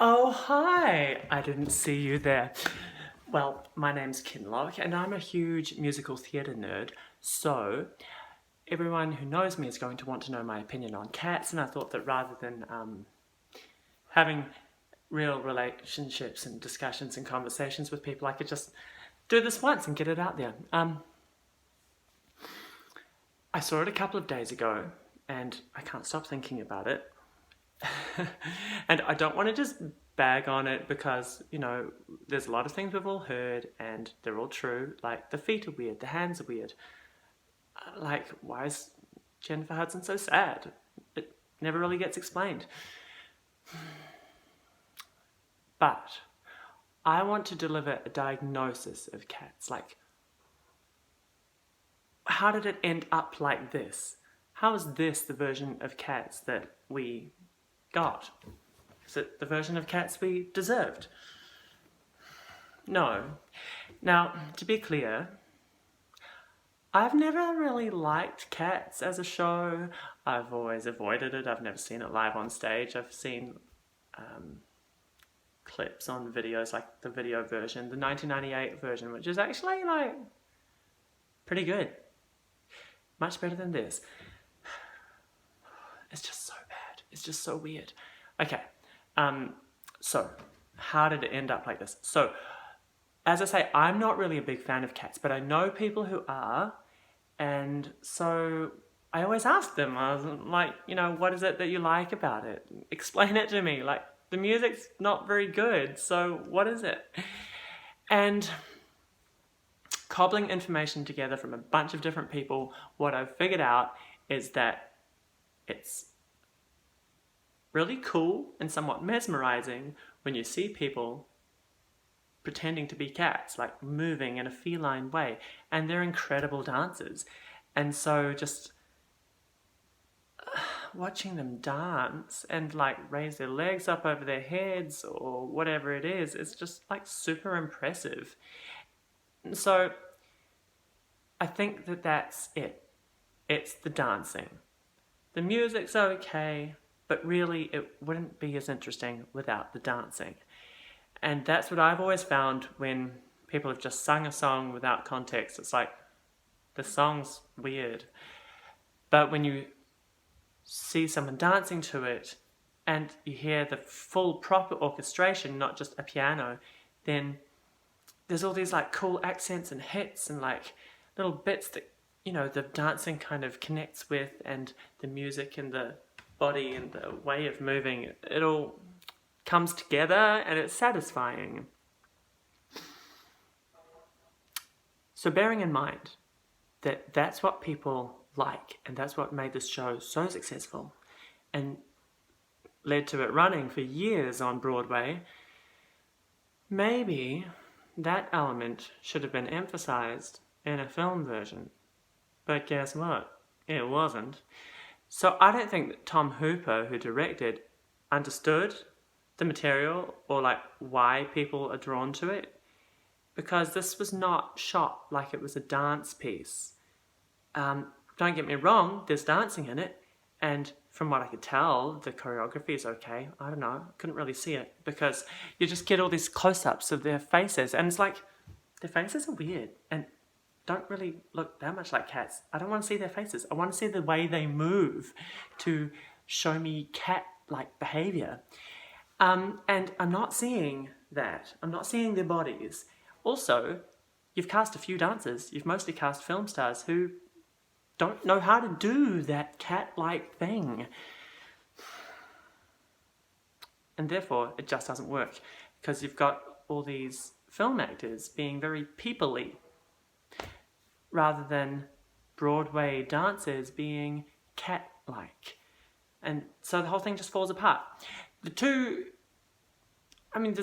Oh, hi! I didn't see you there. Well, my name's Kinloch, and I'm a huge musical theatre nerd, so everyone who knows me is going to want to know my opinion on cats, and I thought that rather than having real relationships and discussions and conversations with people, I could just do this once and get it out there. I saw it a couple of days ago, and I can't stop thinking about it. And I don't want to just bag on it because, there's a lot of things we've all heard and they're all true. Like, the feet are weird, the hands are weird. Like, why is Jennifer Hudson so sad? It never really gets explained. But I want to deliver a diagnosis of cats. Like, how did it end up like this? How is this the version of cats that we got? Is it the version of cats we deserved? No. Now, to be clear, I've never really liked Cats as a show. I've always avoided it. I've never seen it live on stage. I've seen clips on videos, like the video version, the 1998 version, which is actually, pretty good. Much better than this. It's just so bad. It's just so weird. Okay, so how did it end up like this? So, as I say, I'm not really a big fan of cats, but I know people who are, and so I always ask them, I was like, what is it that you like about it? Explain it to me. Like, the music's not very good, so what is it? And cobbling information together from a bunch of different people, what I've figured out is that it's really cool and somewhat mesmerizing when you see people pretending to be cats, like moving in a feline way, and they're incredible dancers. And so just watching them dance and raise their legs up over their heads or whatever it is, it's just super impressive. And so I think that that's it. It's the dancing. The music's okay, but really it wouldn't be as interesting without the dancing. And that's what I've always found when people have just sung a song without context. It's like, the song's weird. But when you see someone dancing to it and you hear the full proper orchestration, not just a piano, then there's all these cool accents and hits and little bits that, the dancing kind of connects with, and the music and the body and the way of moving, it all comes together and it's satisfying. So bearing in mind that that's what people like, and that's what made this show so successful and led to it running for years on Broadway, maybe that element should have been emphasized in a film version. But guess what? It wasn't. So I don't think that Tom Hooper, who directed, understood the material or why people are drawn to it, because this was not shot like it was a dance piece. Don't get me wrong, there's dancing in it, and from what I could tell, the choreography is okay. I don't know, couldn't really see it because you just get all these close-ups of their faces, and it's their faces are weird and don't really look that much like cats. I don't want to see their faces. I want to see the way they move to show me cat-like behavior. And I'm not seeing that. I'm not seeing their bodies. Also, you've cast a few dancers. You've mostly cast film stars who don't know how to do that cat-like thing. And therefore, it just doesn't work, because you've got all these film actors being very people-y, rather than Broadway dancers being cat-like. And so the whole thing just falls apart. There's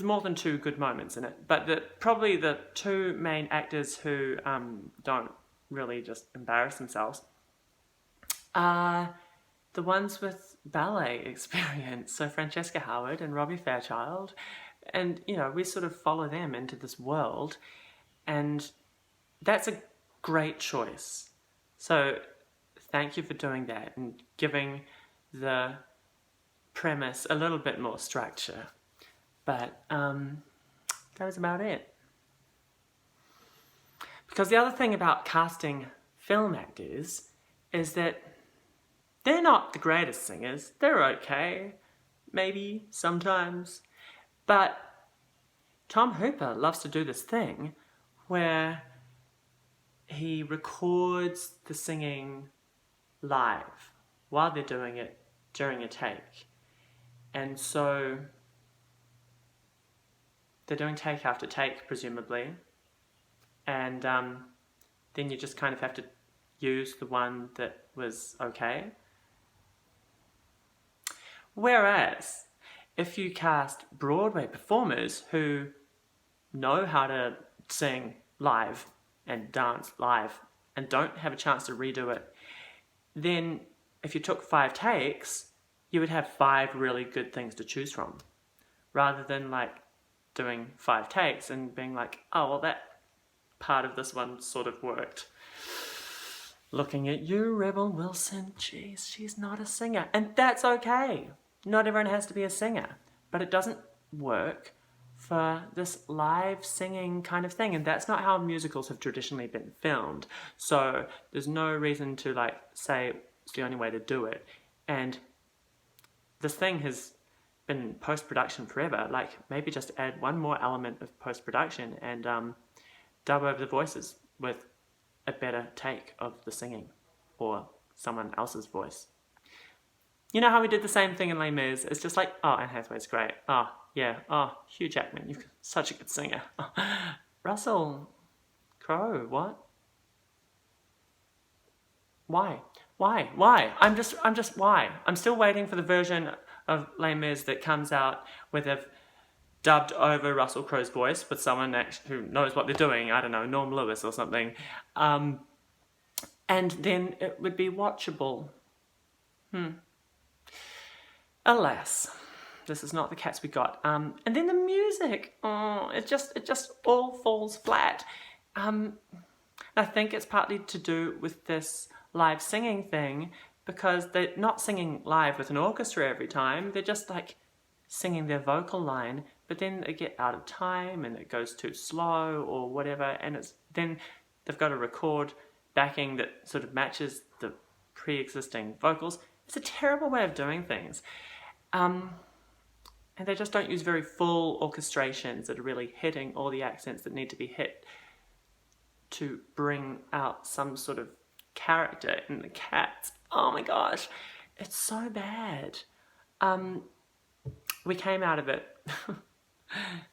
more than two good moments in it, but probably the two main actors who don't really just embarrass themselves are the ones with ballet experience. So Francesca Howard and Robbie Fairchild. And, we sort of follow them into this world, and that's a great choice. So thank you for doing that and giving the premise a little bit more structure. But that was about it. Because the other thing about casting film actors is that they're not the greatest singers. They're okay, maybe, sometimes. But Tom Hooper loves to do this thing where he records the singing live while they're doing it during a take. And so they're doing take after take, presumably. And then you just kind of have to use the one that was okay. Whereas, if you cast Broadway performers who know how to sing live and dance live and don't have a chance to redo it, then if you took 5 takes, you would have 5 really good things to choose from. Rather than like doing 5 takes and being like, oh, well, that part of this one sort of worked. Looking at you, Rebel Wilson. Jeez, she's not a singer. And that's okay. Not everyone has to be a singer. But it doesn't work for this live singing kind of thing. And that's not how musicals have traditionally been filmed. So there's no reason to like say it's the only way to do it. And this thing has been in post-production forever. Like maybe just add one more element of post-production and dub over the voices with a better take of the singing or someone else's voice. You know how we did the same thing in Les Mis? It's just like, oh, Anne Hathaway's great. Oh, yeah. Oh, Hugh Jackman, you're such a good singer. Oh, Russell Crowe, what? Why? I'm just, why? I'm still waiting for the version of Les Mis that comes out where they've dubbed over Russell Crowe's voice with someone who knows what they're doing. I don't know, Norm Lewis or something. And then it would be watchable. Alas, this is not the Cats we got. And then the music, it just all falls flat. I think it's partly to do with this live singing thing because they're not singing live with an orchestra every time. They're just like singing their vocal line, but then they get out of time and it goes too slow or whatever, and then they've got a record backing that sort of matches the pre-existing vocals. It's a terrible way of doing things. And they just don't use very full orchestrations that are really hitting all the accents that need to be hit to bring out some sort of character in the Cats. Oh my gosh, it's so bad. We came out of it.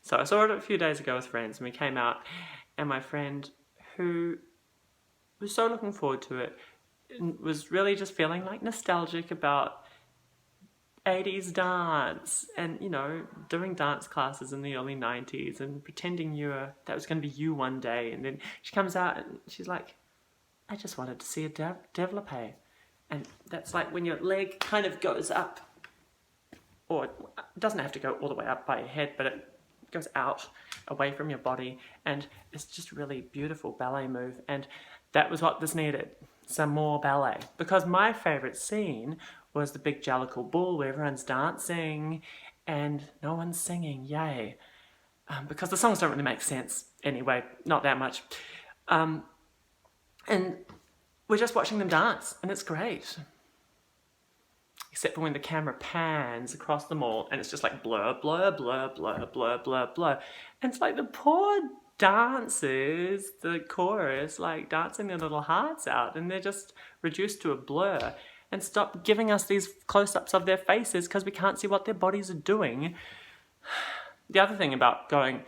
So I saw it a few days ago with friends, and we came out, and my friend, who was so looking forward to it, was really just feeling like nostalgic about 80s dance and, you know, doing dance classes in the early 90s and pretending that was going to be you one day. And then she comes out and she's like, I just wanted to see a développé. And that's like when your leg kind of goes up, or it doesn't have to go all the way up by your head, but it goes out away from your body, and it's just a really beautiful ballet move. And that was what this needed, some more ballet. Because my favourite scene was the big Jellicle Ball where everyone's dancing and no one's singing, yay. Because the songs don't really make sense anyway, not that much. And we're just watching them dance, and it's great. Except for when the camera pans across them all, and it's just like blur, blur, blur, blur, blur, blur, blur. And it's like the poor dancers, the chorus, like dancing their little hearts out, and they're just reduced to a blur. And stop giving us these close-ups of their faces because we can't see what their bodies are doing. The other thing about going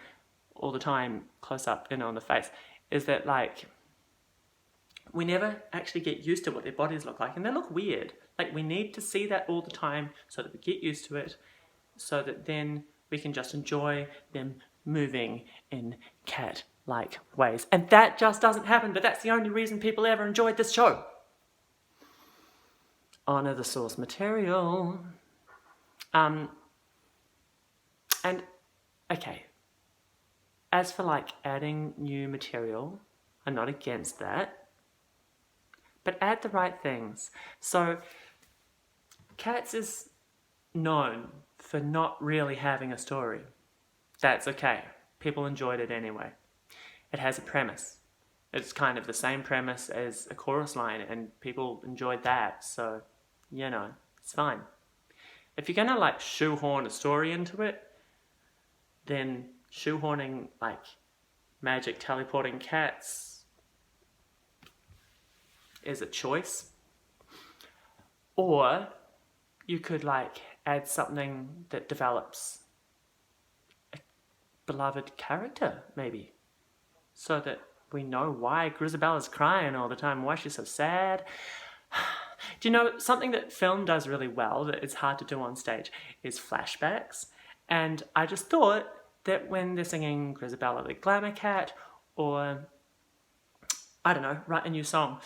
all the time close-up in on the face is that, like, we never actually get used to what their bodies look like, and they look weird. Like, we need to see that all the time so that we get used to it, so that then we can just enjoy them moving in cat-like ways. And that just doesn't happen, but that's the only reason people ever enjoyed this show. Honour the source material. And, okay. As for, like, adding new material, I'm not against that. But add the right things. So, Cats is known for not really having a story. That's okay. People enjoyed it anyway. It has a premise. It's kind of the same premise as a chorus line, and people enjoyed that, so, you know, it's fine. If you're gonna, like, shoehorn a story into it, then shoehorning, like, magic teleporting cats is a choice. Or you could, like, add something that develops a beloved character, maybe, so that we know why Grisabella's crying all the time, why she's so sad. Do you know, something that film does really well that is hard to do on stage is flashbacks. And I just thought that when they're singing Grisabella the Glamour Cat, or, I don't know, write a new song,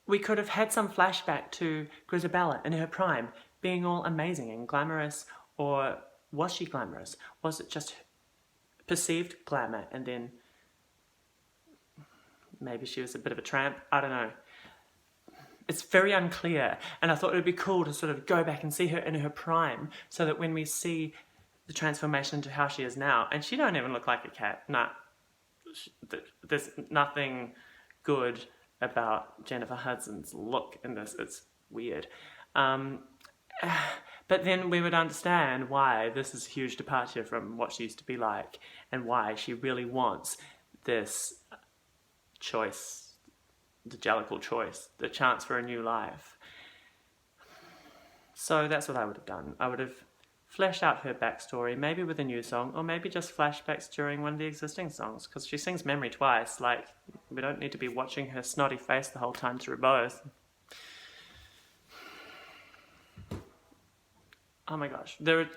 we could have had some flashback to Grisabella in her prime, being all amazing and glamorous, or was she glamorous? Was it just perceived glamour, and then maybe she was a bit of a tramp? I don't know. It's very unclear, and I thought it would be cool to sort of go back and see her in her prime, so that when we see the transformation into how she is now, and she don't even look like a cat. Nah, there's nothing good about Jennifer Hudson's look in this. It's weird. But then we would understand why this is a huge departure from what she used to be like, and why she really wants this choice, the Jellicle choice, the chance for a new life. So that's what I would have done. I would have fleshed out her backstory, maybe with a new song, or maybe just flashbacks during one of the existing songs, because she sings Memory twice. Like, we don't need to be watching her snotty face the whole time through both. Oh my gosh, there are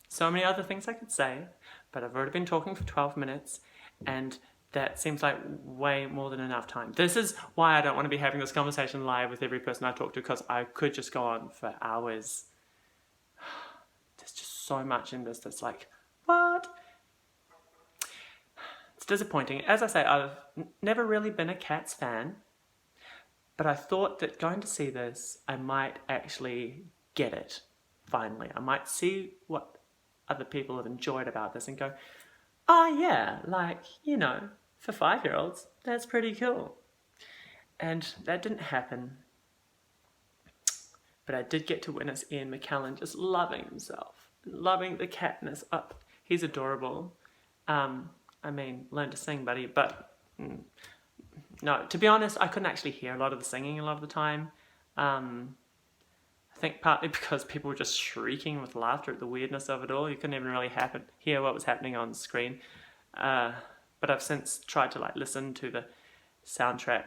so many other things I could say, but I've already been talking for 12 minutes, and that seems like way more than enough time. This is why I don't want to be having this conversation live with every person I talk to, because I could just go on for hours. There's just so much in this that's like, what? It's disappointing. As I say, I've never really been a Cats fan, but I thought that going to see this, I might actually get it, finally. I might see what other people have enjoyed about this and go, oh yeah, like, you know, for 5-year-olds, that's pretty cool. And that didn't happen. But I did get to witness Ian McKellen just loving himself, loving the catness up. He's adorable. I mean, learn to sing, buddy, but no, to be honest, I couldn't actually hear a lot of the singing a lot of the time. I think partly because people were just shrieking with laughter at the weirdness of it all. You couldn't even really hear what was happening on screen. But I've since tried to like listen to the soundtrack,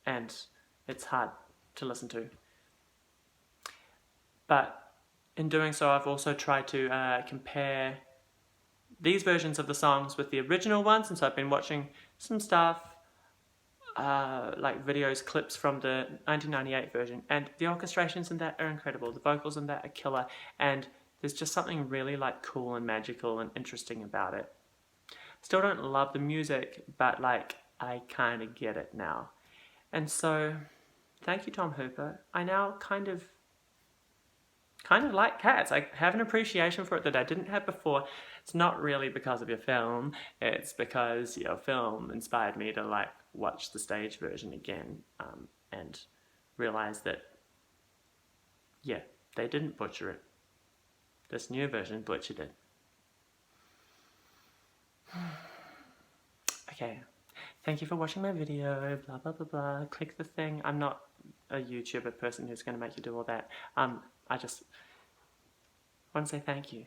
and it's hard to listen to. But in doing so, I've also tried to compare these versions of the songs with the original ones, and so I've been watching some stuff, like videos, clips from the 1998 version, and the orchestrations in that are incredible, the vocals in that are killer, and there's just something really like cool and magical and interesting about it. Still don't love the music, but like I kind of get it now. And so thank you, Tom Hooper. I now kind of like Cats. I have an appreciation for it that I didn't have before. It's not really because of your film, it's because your film inspired me to like watch the stage version again, and realize that, yeah, they didn't butcher it. This new version butchered it. Okay, thank you for watching my video, blah blah blah blah, click the thing. I'm not a YouTuber person who's going to make you do all that. I just want to say thank you.